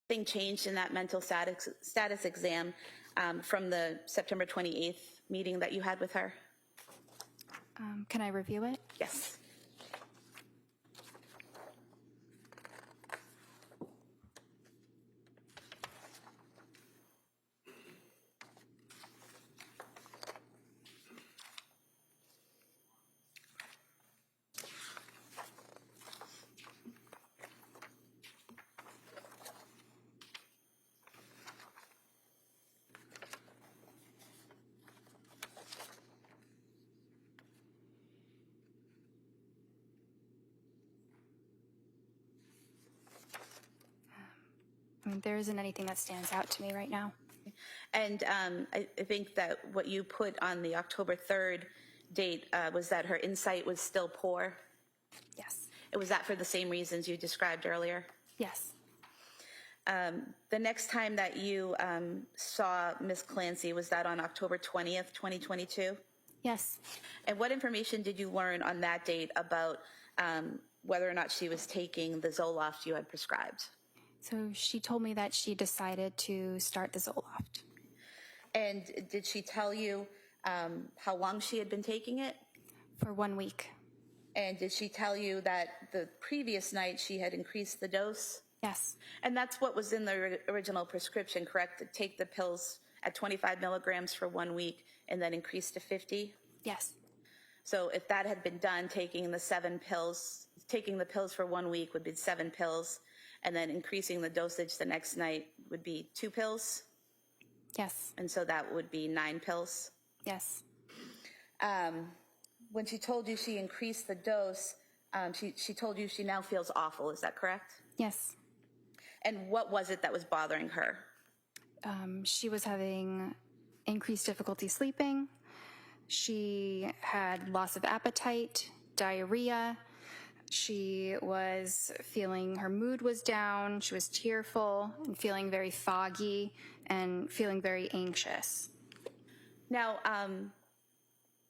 Thing changed in that mental status exam from the September 28th meeting that you had with her? Can I review it? Yes. I mean, there isn't anything that stands out to me right now. And I think that what you put on the October 3rd date was that her insight was still poor. Yes. Was that for the same reasons you described earlier? Yes. The next time that you saw Ms. Clancy, was that on October 20th, 2022? Yes. And what information did you learn on that date about whether or not she was taking the Zoloft you had prescribed? So she told me that she decided to start the Zoloft. And did she tell you how long she had been taking it? For 1 week. And did she tell you that the previous night she had increased the dose? Yes. And that's what was in the original prescription, correct? To take the pills at 25 milligrams for 1 week and then increase to 50? Yes. So if that had been done, taking the pills for 1 week would be 7 pills, and then increasing the dosage the next night would be 2 pills? Yes. And so that would be 9 pills? Yes. When she told you she increased the dose, she told you she now feels awful, is that correct? Yes. And what was it that was bothering her? She was having increased difficulty sleeping. She had loss of appetite, diarrhea. She was feeling her mood was down. She was tearful and feeling very foggy and feeling very anxious. Now,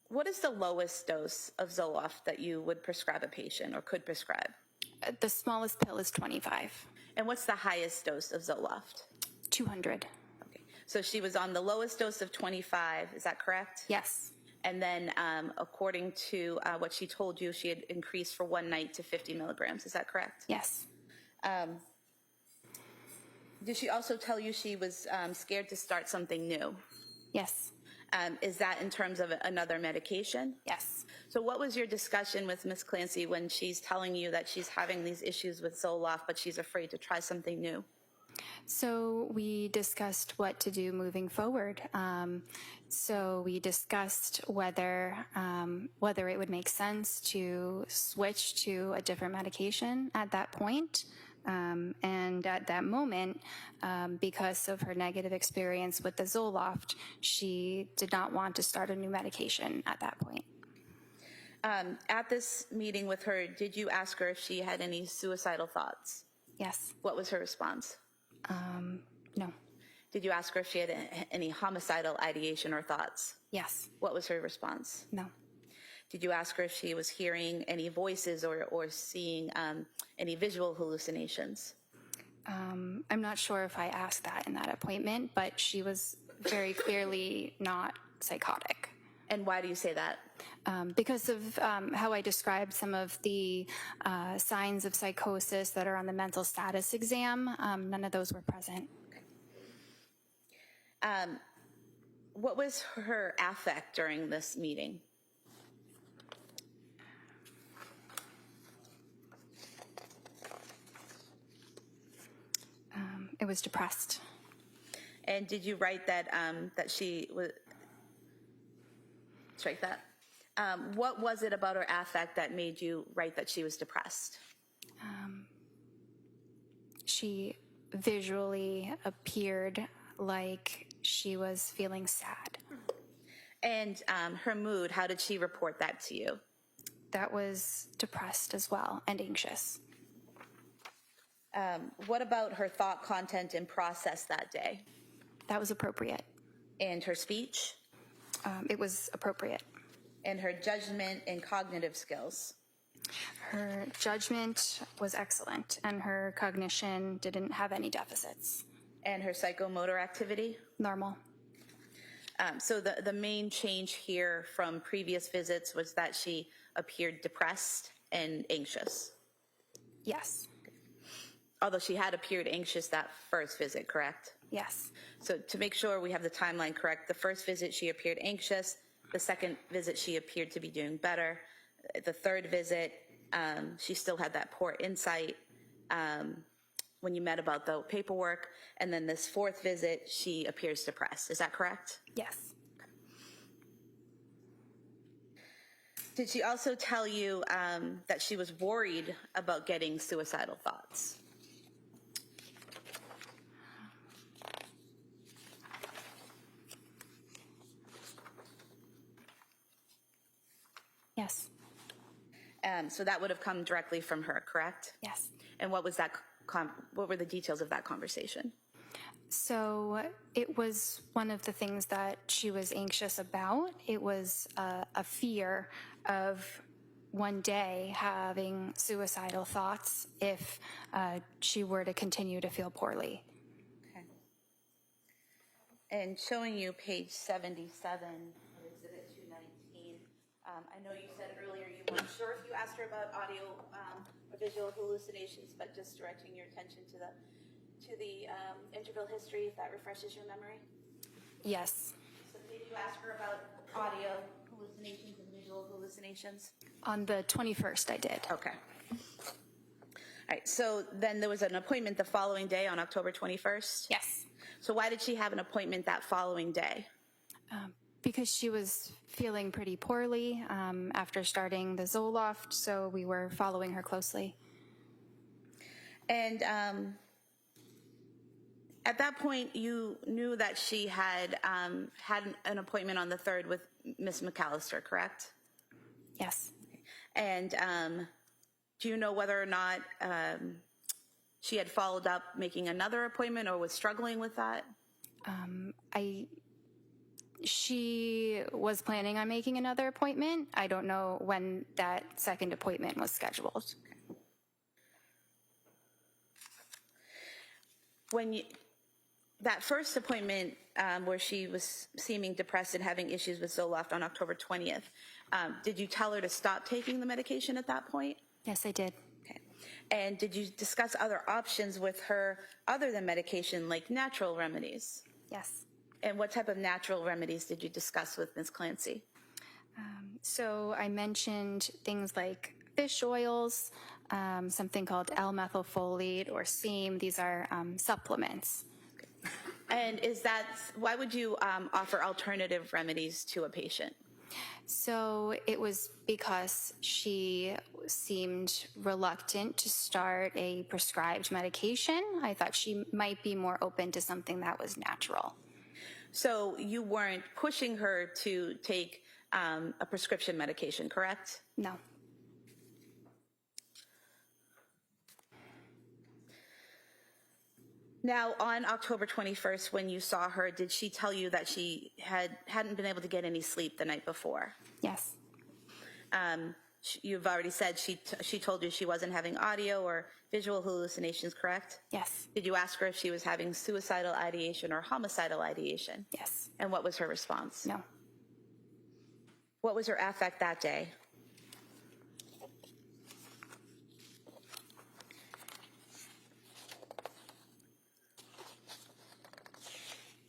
what is the lowest dose of Zoloft that you would prescribe a patient or could prescribe? The smallest pill is 25. And what's the highest dose of Zoloft? 200. Okay. So she was on the lowest dose of 25, is that correct? Yes. And then according to what she told you, she had increased for 1 night to 50 milligrams, is that correct? Yes. Did she also tell you she was scared to start something new? Yes. Is that in terms of another medication? Yes. So what was your discussion with Ms. Clancy when she's telling you that she's having these issues with Zoloft, but she's afraid to try something new? So we discussed what to do moving forward. So we discussed whether it would make sense to switch to a different medication at that point. And at that moment, because of her negative experience with the Zoloft, she did not want to start a new medication at that point. At this meeting with her, did you ask her if she had any suicidal thoughts? Yes. What was her response? No. Did you ask her if she had any homicidal ideation or thoughts? Yes. What was her response? No. Did you ask her if she was hearing any voices or seeing any visual hallucinations? I'm not sure if I asked that in that appointment, but she was very clearly not psychotic. And why do you say that? Because of how I described some of the signs of psychosis that are on the mental status exam, none of those were present. Okay. What was her affect during this meeting? It was depressed. And did you write that that she was? Strike that. What was it about her affect that made you write that she was depressed? She visually appeared like she was feeling sad. And her mood, how did she report that to you? That was depressed as well and anxious. What about her thought content and process that day? That was appropriate. And her speech? It was appropriate. And her judgment and cognitive skills? Her judgment was excellent, and her cognition didn't have any deficits. And her psychomotor activity? Normal. So the main change here from previous visits was that she appeared depressed and anxious. Yes. Although she had appeared anxious that first visit, correct? Yes. So to make sure we have the timeline correct, the first visit she appeared anxious, the second visit she appeared to be doing better, the third visit she still had that poor insight when you met about the paperwork, and then this fourth visit she appears depressed. Is that correct? Yes. Did she also tell you that she was worried about getting suicidal thoughts? Yes. So that would have come directly from her, correct? Yes. And what was that? What were the details of that conversation? So it was one of the things that she was anxious about. It was a fear of one day having suicidal thoughts if she were to continue to feel poorly. Okay. And showing you page 77 of Exhibit 219, I know you said earlier you weren't sure if you asked her about audio or visual hallucinations, but just directing your attention to the interval history, if that refreshes your memory. Yes. So did you ask her about audio hallucinations and visual hallucinations? On the 21st, I did. Okay. All right, so then there was an appointment the following day on October 21st? Yes. So why did she have an appointment that following day? Because she was feeling pretty poorly after starting the Zoloft, so we were following her closely. And at that point, you knew that she had had an appointment on the 3rd with Miss McAllister, correct? Yes. And do you know whether or not she had followed up making another appointment or was struggling with that? She was planning on making another appointment. I don't know when that second appointment was scheduled. When that first appointment where she was seeming depressed and having issues with Zoloft on October 20th, did you tell her to stop taking the medication at that point? Yes, I did. Okay. And did you discuss other options with her other than medication, like natural remedies? Yes. And what type of natural remedies did you discuss with Ms. Clancy? So I mentioned things like fish oils, something called L-methylfolate or SEAM. These are supplements. And why would you offer alternative remedies to a patient? So it was because she seemed reluctant to start a prescribed medication. I thought she might be more open to something that was natural. So you weren't pushing her to take a prescription medication, correct? No. Now, on October 21st, when you saw her, did she tell you that she hadn't been able to get any sleep the night before? Yes. You've already said she told you she wasn't having audio or visual hallucinations, correct? Yes. Did you ask her if she was having suicidal ideation or homicidal ideation? Yes. And what was her response? No. What was her affect that day?